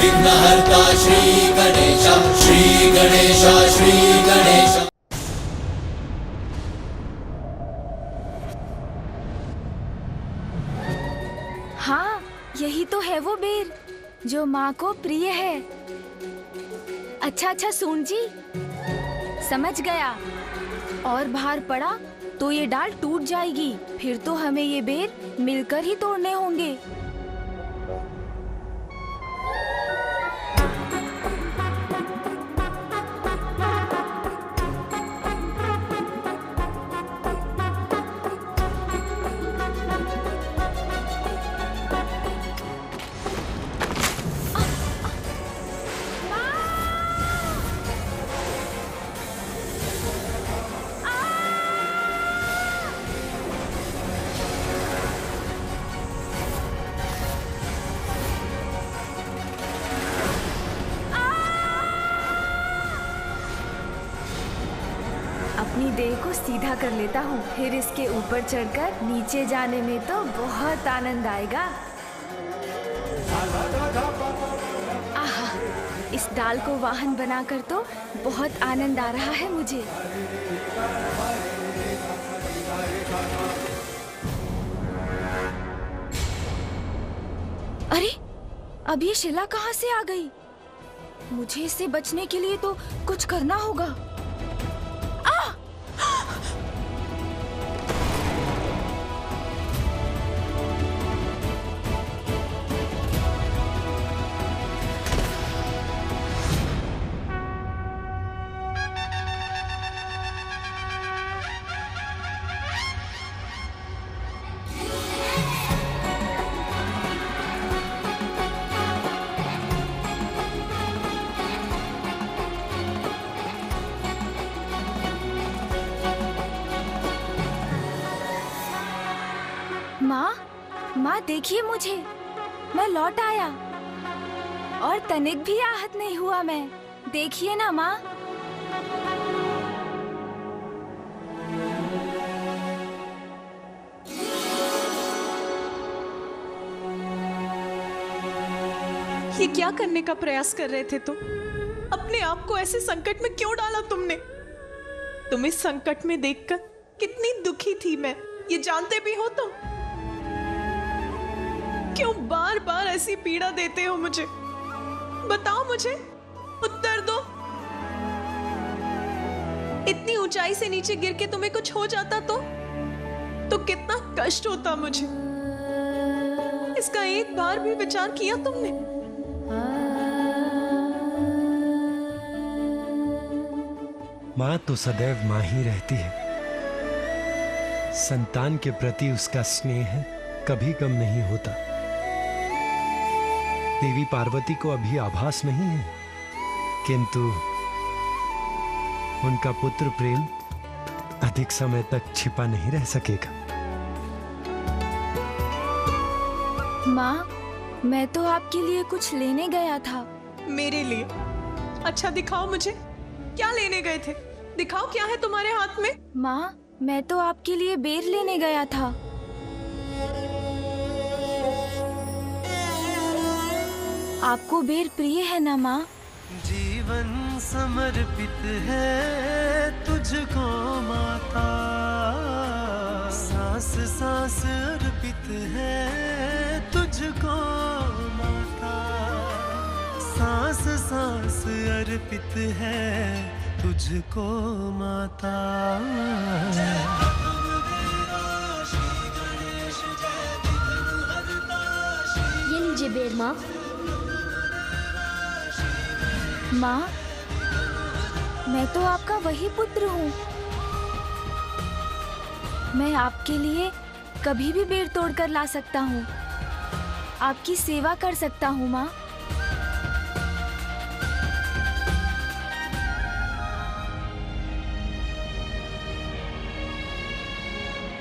विघ्नहर्ता श्री गणेश, श्री गणेश, श्री गणेश। हाँ, यही तो है वो बेर जो माँ को प्रिय है। अच्छा सून जी, समझ गया। और भार पड़ा तो ये डाल टूट जाएगी, फिर तो हमें ये बेर मिलकर ही तोड़ने होंगे। अपनी देह को सीधा कर लेता हूँ, फिर इसके ऊपर चढ़कर नीचे जाने में तो बहुत आनंद आएगा। आहा, इस डाल को वाहन बनाकर तो बहुत आनंद आ रहा है मुझे। अरे, अब ये शिला कहाँ से आ गई? मुझे इससे बचने के लिए तो कुछ करना होगा। माँ देखिए मुझे, मैं लौट आया और तनिक भी आहत नहीं हुआ मैं। देखिए ना माँ। ये क्या करने का प्रयास कर रहे थे तुम? अपने आप को ऐसे संकट में क्यों डाला तुमने? तुम इस संकट में देखकर कितनी दुखी थी मैं, ये जानते भी हो तुम? क्यों बार बार ऐसी पीड़ा देते हो मुझे? बताओ मुझे, उत्तर दो। इतनी ऊंचाई से नीचे गिर के तुम्हें कुछ हो जाता तो कितना कष्ट होता मुझे। इसका एक बार भी विचार किया तुमने? माँ तो सदैव माँ ही रहती है। संतान के प्रति उसका स्नेह कभी कम नहीं होता। देवी पार्वती को अभी आभास नहीं है, किंतु उनका पुत्र प्रेम अधिक समय तक छिपा नहीं रह सकेगा। माँ, मैं तो आपके लिए कुछ लेने गया था। मेरे लिए? अच्छा दिखाओ मुझे, क्या लेने गए थे? दिखाओ क्या है तुम्हारे हाथ में? माँ, मैं तो आपके लिए बेर लेने गया था। आपको बेर प्रिय है ना माँ? जीवन समर्पित है तुझको माता, सांस सांस अर्पित है तुझको माता, सांस सांस अर्पित है तुझको माता। ये लीजिए बेर माँ। माँ, मैं तो आपका वही पुत्र हूँ। मैं आपके लिए कभी भी बेर तोड़कर ला सकता हूँ, आपकी सेवा कर सकता हूँ माँ।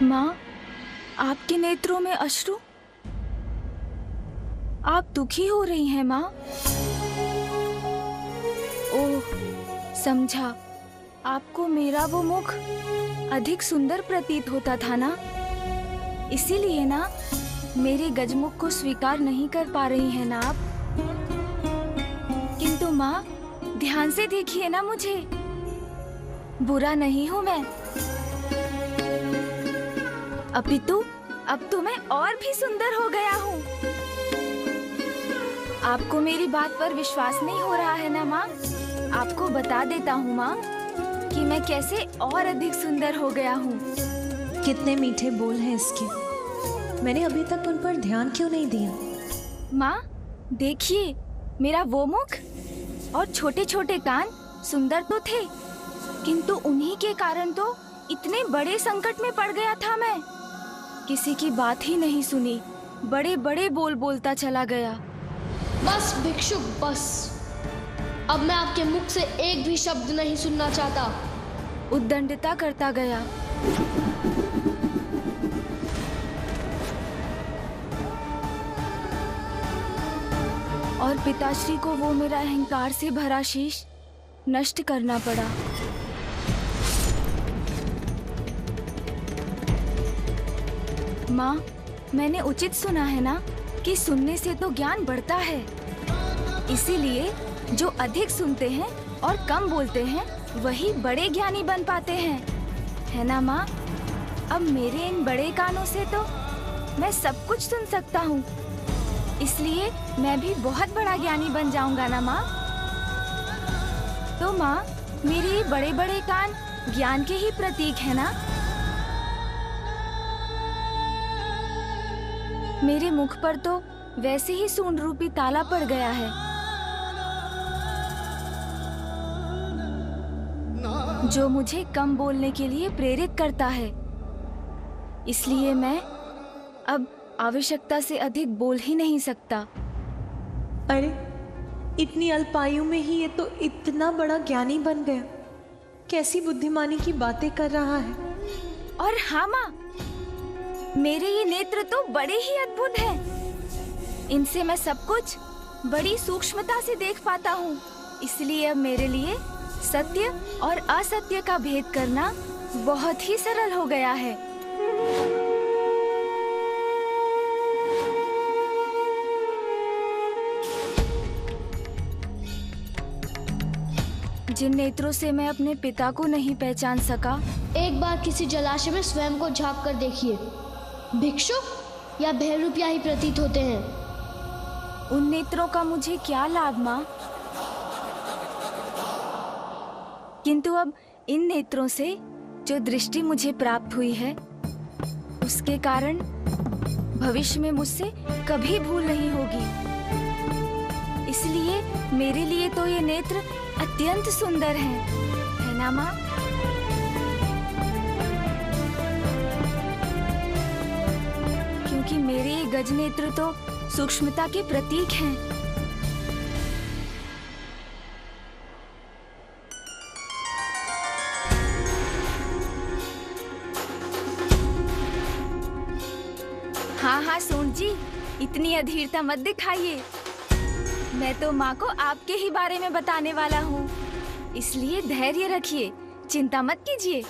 माँ, आपके नेत्रों में अश्रु? आप दुखी हो रही हैं माँ? ओह, समझा। आपको मेरा वो मुख अधिक सुंदर प्रतीत होता था ना, इसीलिए ना मेरे गजमुख को स्वीकार नहीं कर पा रही हैं ना आप? माँ, ध्यान से देखिए ना मुझे, बुरा नहीं हूँ मैं। अपितु अब तो मैं और भी सुंदर हो गया हूँ। आपको मेरी बात पर विश्वास नहीं हो रहा है ना माँ? आपको बता देता हूँ माँ कि मैं कैसे और अधिक सुंदर हो गया हूँ। कितने मीठे बोल हैं इसके, मैंने अभी तक उन पर ध्यान क्यों नहीं दिया? माँ देखिए, मेरा वो मुख और छोटे छोटे कान सुंदर तो थे, किंतु उन्हीं के कारण तो इतने बड़े संकट में पड़ गया था मैं। किसी की बात ही नहीं सुनी, बड़े बड़े बोल बोलता चला गया। बस भिक्षुक बस, अब मैं आपके मुख से एक भी शब्द नहीं सुनना चाहता। उद्दंडता करता गया। और पिताश्री को वो मेरा अहंकार से भरा शीश नष्ट करना पड़ा। माँ, मैंने उचित सुना है ना कि सुनने से तो ज्ञान बढ़ता है। इसीलिए जो अधिक सुनते हैं और कम बोलते हैं वही बड़े ज्ञानी बन पाते हैं, है ना माँ? अब मेरे इन बड़े कानों से तो मैं सब कुछ सुन सकता हूँ, इसलिए मैं भी बहुत बड़ा ज्ञानी बन जाऊंगा ना माँ? तो माँ, मेरे ये बड़े बड़े कान ज्ञान के ही प्रतीक है ना? मेरे मुख पर तो वैसे ही सूंड रूपी ताला पड़ गया है, जो मुझे कम बोलने के लिए प्रेरित करता है। इसलिए मैं अब आवश्यकता से अधिक बोल ही नहीं सकता। अरे, इतनी अल्पायु में ही ये तो इतना बड़ा ज्ञानी बन गया। कैसी बुद्धिमानी की बातें कर रहा है। और हाँ माँ, मेरे ये नेत्र तो बड़े ही अद्भुत हैं। इनसे मैं सब कुछ बड़ी सूक्ष्मता से देख पाता हूँ। इसलिए अब मेरे लिए सत्य और असत्य का भेद करना बहुत ही सरल हो गया है। जिन नेत्रों से मैं अपने पिता को नहीं पहचान सका, एक बार किसी जलाशय में स्वयं को झांक कर देखिए, भिक्षुक या बहरूपिया ही प्रतीत होते हैं। उन नेत्रों का मुझे क्या लाभ माँ? किंतु अब इन नेत्रों से जो दृष्टि मुझे प्राप्त हुई है, उसके कारण भविष्य में मुझसे कभी भूल नहीं होगी। इसलिए मेरे लिए तो ये नेत्र अत्यंत सुंदर हैं, है ना माँ? क्योंकि मेरे ये गज नेत्र तो सूक्ष्मता के प्रतीक हैं। हाँ हाँ सूंड जी, इतनी अधीरता मत दिखाइए। मैं तो माँ को आपके ही बारे में बताने वाला हूँ, इसलिए धैर्य रखिए, चिंता मत कीजिए।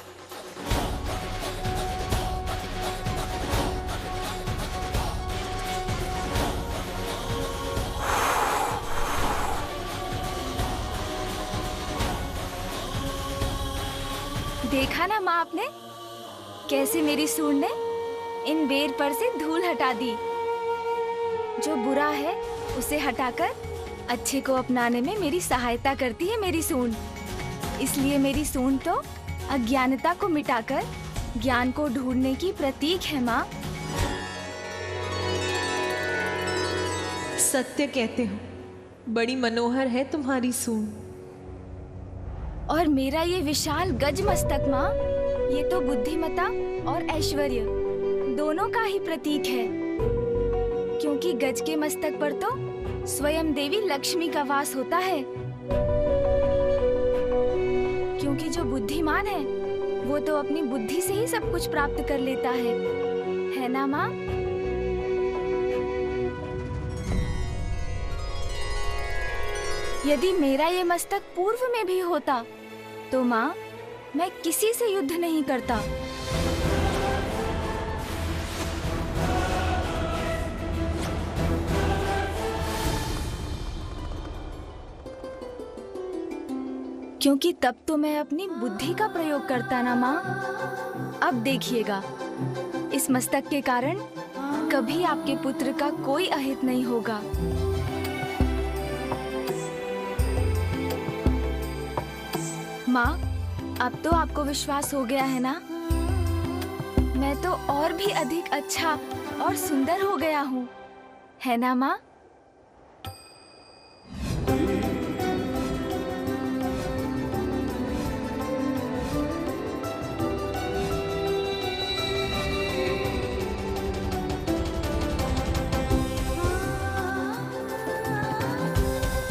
देखा ना माँ आपने, कैसे मेरी सूंड ने इन बेर पर से धूल हटा दी। जो बुरा है उसे हटाकर अच्छे को अपनाने में मेरी सहायता करती है मेरी सूंड। इसलिए मेरी सूंड तो अज्ञानता को मिटाकर ज्ञान को ढूंढने की प्रतीक है माँ। सत्य कहते हो, बड़ी मनोहर है तुम्हारी सूंड। और मेरा ये विशाल गज मस्तक माँ, ये तो बुद्धिमता और ऐश्वर्य दोनों का ही प्रतीक है। क्योंकि गज के मस्तक पर तो स्वयं देवी लक्ष्मी का वास होता है। क्योंकि जो बुद्धिमान है वो तो अपनी बुद्धि से ही सब कुछ प्राप्त कर लेता है ना माँ? यदि मेरा ये मस्तक पूर्व में भी होता तो माँ, मैं किसी से युद्ध नहीं करता। क्योंकि तब तो मैं अपनी बुद्धि का प्रयोग करता ना माँ। अब देखिएगा, इस मस्तक के कारण कभी आपके पुत्र का कोई अहित नहीं होगा। माँ, अब तो आपको विश्वास हो गया है ना? मैं तो और भी अधिक अच्छा और सुंदर हो गया हूँ, है ना माँ?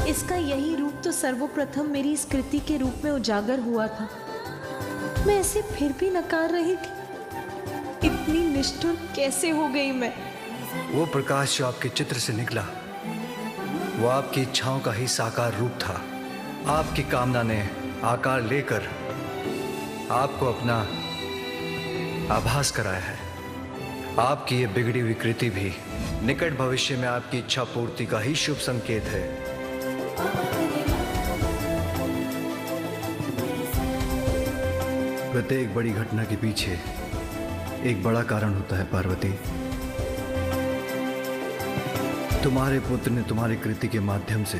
इसका यही रूप तो सर्वप्रथम मेरी इस कृति के रूप में उजागर हुआ था। मैं ऐसे फिर भी नकार रही थी। इतनी निष्ठुर कैसे हो गई मैं? वो प्रकाश जो आपके चित्र से निकला, वो आपकी इच्छाओं का ही साकार रूप था। आपकी कामना ने आकार लेकर आपको अपना आभास कराया है। आपकी ये बिगड़ी हुई कृति भी निकट भविष्य में आपकी इच्छा पूर्ति का ही शुभ संकेत है। प्रत्येक बड़ी घटना के पीछे एक बड़ा कारण होता है पार्वती। तुम्हारे पुत्र ने तुम्हारी कृति के माध्यम से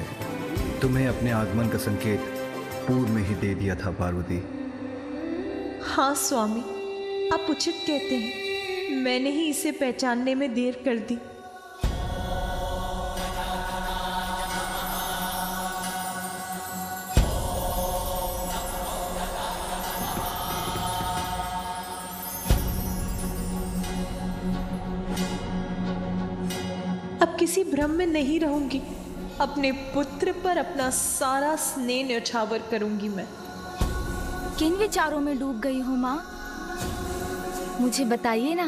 तुम्हें अपने आगमन का संकेत पूर्व में ही दे दिया था पार्वती। हाँ स्वामी, आप उचित कहते हैं। मैंने ही इसे पहचानने में देर कर दी। अब किसी भ्रम में नहीं रहूंगी। अपने पुत्र पर अपना सारा स्नेह न्यौछावर करूंगी मैं। किन विचारों में डूब गई हूँ माँ? मुझे बताइए ना।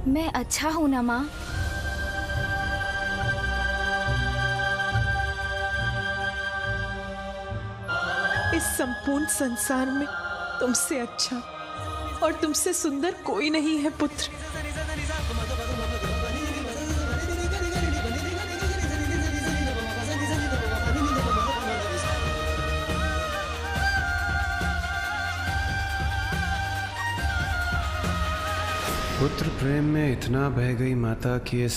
मैं अच्छा हूँ ना माँ? इस संपूर्ण संसार में तुमसे अच्छा और तुमसे सुंदर कोई नहीं है पुत्र। पुत्र प्रेम में इतना बह गई माता कि इस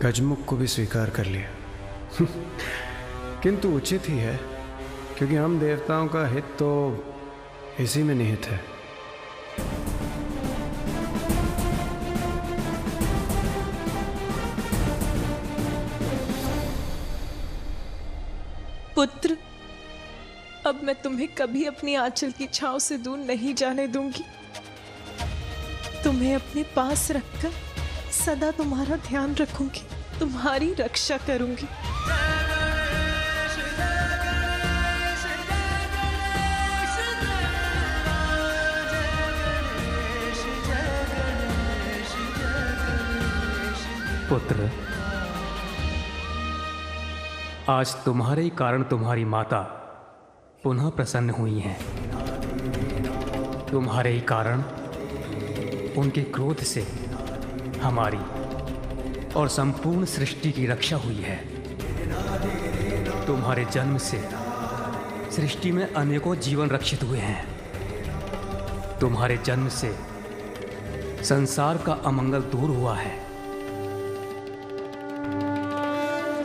गजमुख को भी स्वीकार कर लिया। किंतु उचित ही है, क्योंकि हम देवताओं का हित तो इसी में निहित है। पुत्र, अब मैं तुम्हें कभी अपनी आंचल की छांव से दूर नहीं जाने दूंगी। तुम्हें अपने पास रखकर सदा तुम्हारा ध्यान रखूंगी, तुम्हारी रक्षा करूंगी। पुत्र, आज तुम्हारे ही कारण तुम्हारी माता पुनः प्रसन्न हुई हैं। तुम्हारे ही कारण उनके क्रोध से हमारी और संपूर्ण सृष्टि की रक्षा हुई है। तुम्हारे जन्म से सृष्टि में अनेकों जीवन रक्षित हुए हैं। तुम्हारे जन्म से संसार का अमंगल दूर हुआ है।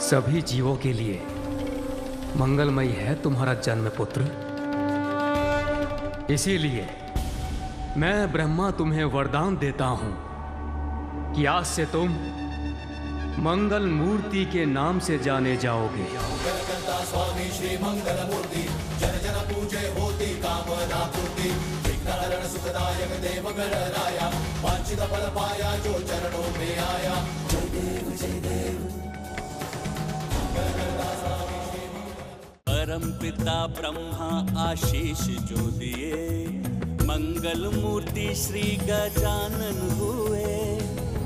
सभी जीवों के लिए मंगलमय है तुम्हारा जन्म पुत्र। इसीलिए मैं ब्रह्मा तुम्हें वरदान देता हूं कि आज से तुम मंगल मूर्ति के नाम से जाने जाओगे। स्वामी श्री मंगल मूर्ति, जन जन पूजे होती कामना पूर्ति। विघ्नहरण सुखदायक देव गणराया, वांछित फल पाया जो चरणों में आया। जय देव जय देव। परम पिता ब्रह्मा आशीष जो दिए, मंगल मूर्ति श्री गजानन हुए।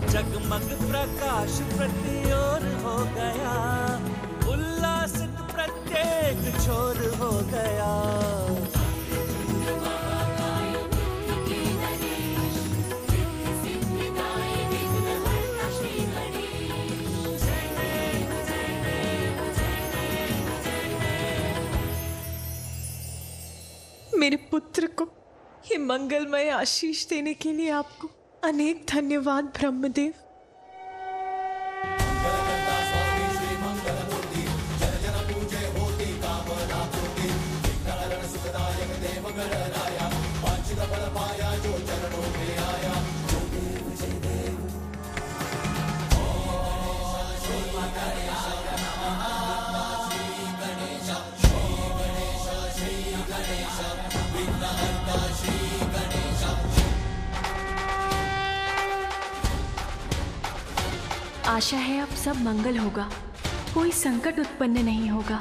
जगमग प्रकाश प्रति ओर हो गया, उल्लासित प्रत्येक छोर हो गया। मेरे पुत्र को ये मंगलमय आशीष देने के लिए आपको अनेक धन्यवाद ब्रह्मदेव। आशा है अब सब मंगल होगा, कोई संकट उत्पन्न नहीं होगा।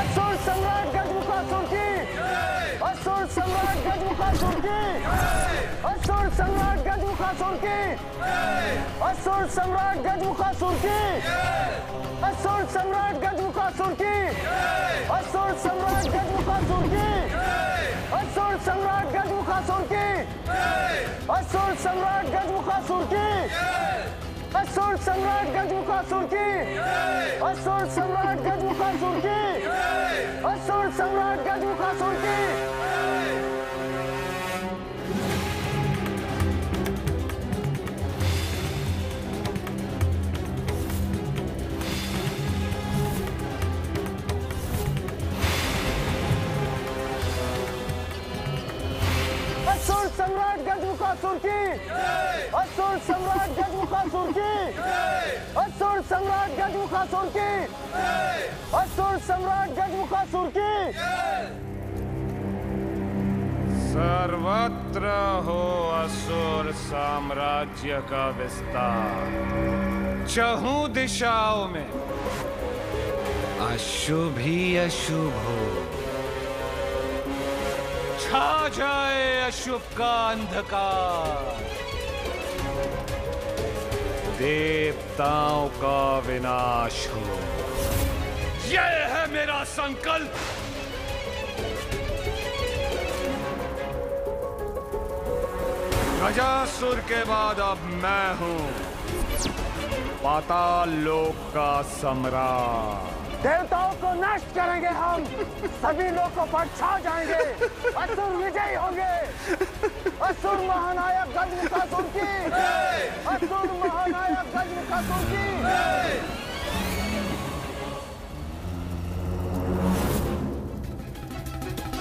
असुर सम्राट गजमुखासुर की, असुर सम्राट गजमुखासुर की, असुर सम्राट गजमुखासुर की, असुर सम्राट गजमुखासुर की, असुर सम्राट गजमुखासुर की, असुर सम्राट गजमुखासुर की, असुर सम्राट गजमुखासुर की, असुर सम्राट गजमुखासुर की, असुर सम्राट गजमुखासुर की, असुर सम्राट गजमुखासुर की, असुर सम्राट गजमुखासुर की। असुर सम्राट गजमुखासुर की, असुर सम्राट गजमुखासुर की, असुर सम्राट गजमुखासुर की, असुर सम्राट गजमुखासुर की। सर्वत्र हो असुर साम्राज्य का विस्तार, चहुं दिशाओं में अशुभ ही अशुभ हो, छा जाए अशुभ का अंधकार, देवताओं का विनाश हो। यह है मेरा संकल्प। गजासुर के बाद अब मैं हूं पाताल लोक का सम्राट। देवताओं को नष्ट करेंगे हम, सभी लोगों पर छा जाएंगे, असुर विजयी होंगे। असुर महानायक गजमुखासुर की, असुर महानायक गजमुखासुर की।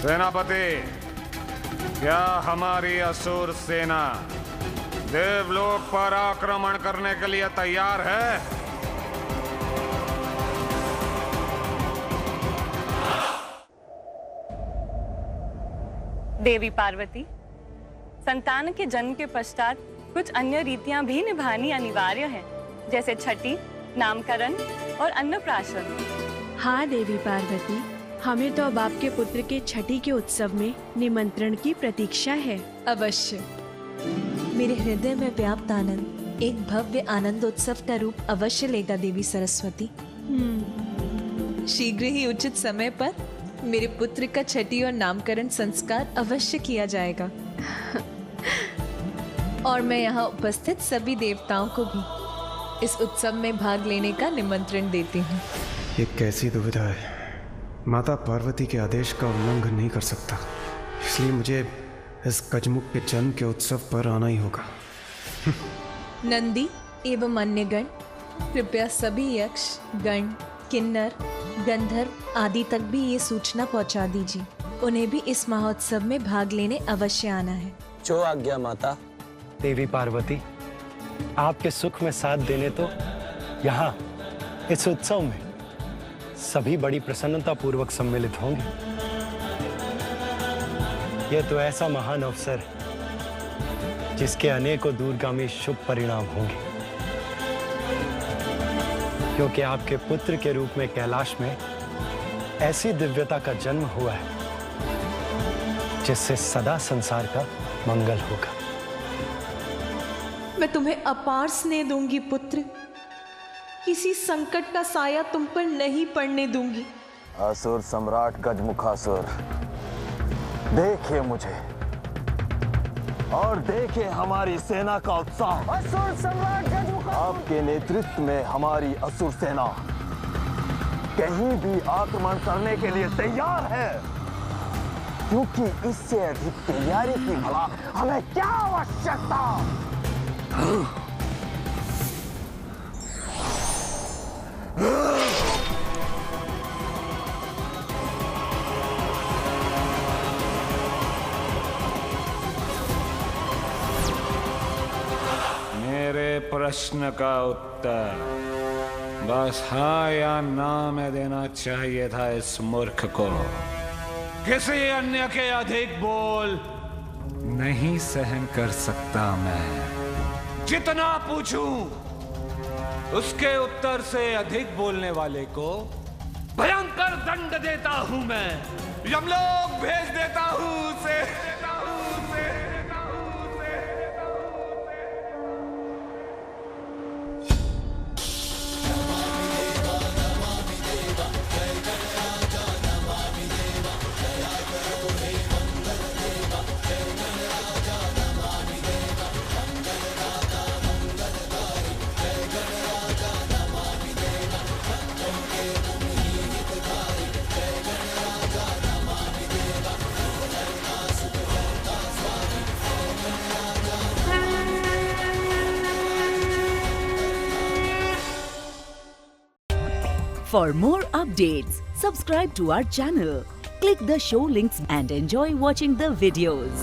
सेनापति, क्या हमारी असुर सेना देवलोक पर आक्रमण करने के लिए तैयार है? देवी पार्वती, संतान के जन्म के पश्चात कुछ अन्य रीतियां भी निभानी अनिवार्य है, जैसे छठी, नामकरण और अन्नप्राशन। हाँ देवी पार्वती, हमें तो अब आपके पुत्र के छठी के उत्सव में निमंत्रण की प्रतीक्षा है। अवश्य। मेरे हृदय में व्याप्त आनंद एक भव्य आनंदोत्सव का रूप अवश्य लेगा देवी सरस्वती। शीघ्र ही उचित समय पर मेरे पुत्र का छठी और नामकरण संस्कार अवश्य किया जाएगा। और मैं यहाँ उपस्थित सभी देवताओं को भी इस उत्सव में भाग लेने का निमंत्रण देती हूँ। ये कैसी दुविधा है। माता पार्वती के आदेश का उल्लंघन नहीं कर सकता, इसलिए मुझे इस गजमुख के जन्म के उत्सव पर आना ही होगा। नंदी एवं अन्य गण, कृपया सभी यक्ष, गण, किन्नर, गंधर्व आदि तक भी ये सूचना पहुंचा दीजिए। उन्हें भी इस महोत्सव में भाग लेने अवश्य आना है। जो आज्ञा माता। देवी पार्वती, आपके सुख में साथ देने तो यहाँ इस उत्सव में सभी बड़ी प्रसन्नता पूर्वक सम्मिलित होंगे। यह तो ऐसा महान अवसर जिसके अनेकों दूरगामी शुभ परिणाम होंगे, क्योंकि आपके पुत्र के रूप में कैलाश में ऐसी दिव्यता का जन्म हुआ है जिससे सदा संसार का मंगल होगा। मैं तुम्हें अपार स्नेह दूंगी पुत्र, किसी संकट का साया तुम पर नहीं पड़ने दूंगी। असुर सम्राट गजमुखासुर, देखिए मुझे और देखिए हमारी सेना का उत्साह। असुर सम्राट गजमुखासुर, आपके नेतृत्व में हमारी असुर सेना कहीं भी आक्रमण करने के लिए तैयार है, क्योंकि इससे अधिक तैयारी की भला हमें क्या आवश्यकता। मेरे प्रश्न का उत्तर बस हाँ या ना में देना चाहिए था इस मूर्ख को। किसी अन्य के अधिक बोल नहीं सहन कर सकता मैं। जितना पूछूं उसके उत्तर से अधिक बोलने वाले को भयंकर दंड देता हूं मैं। यमलोक भेज देता हूं उसे। For more updates, subscribe to our channel, click the show links and enjoy watching the videos.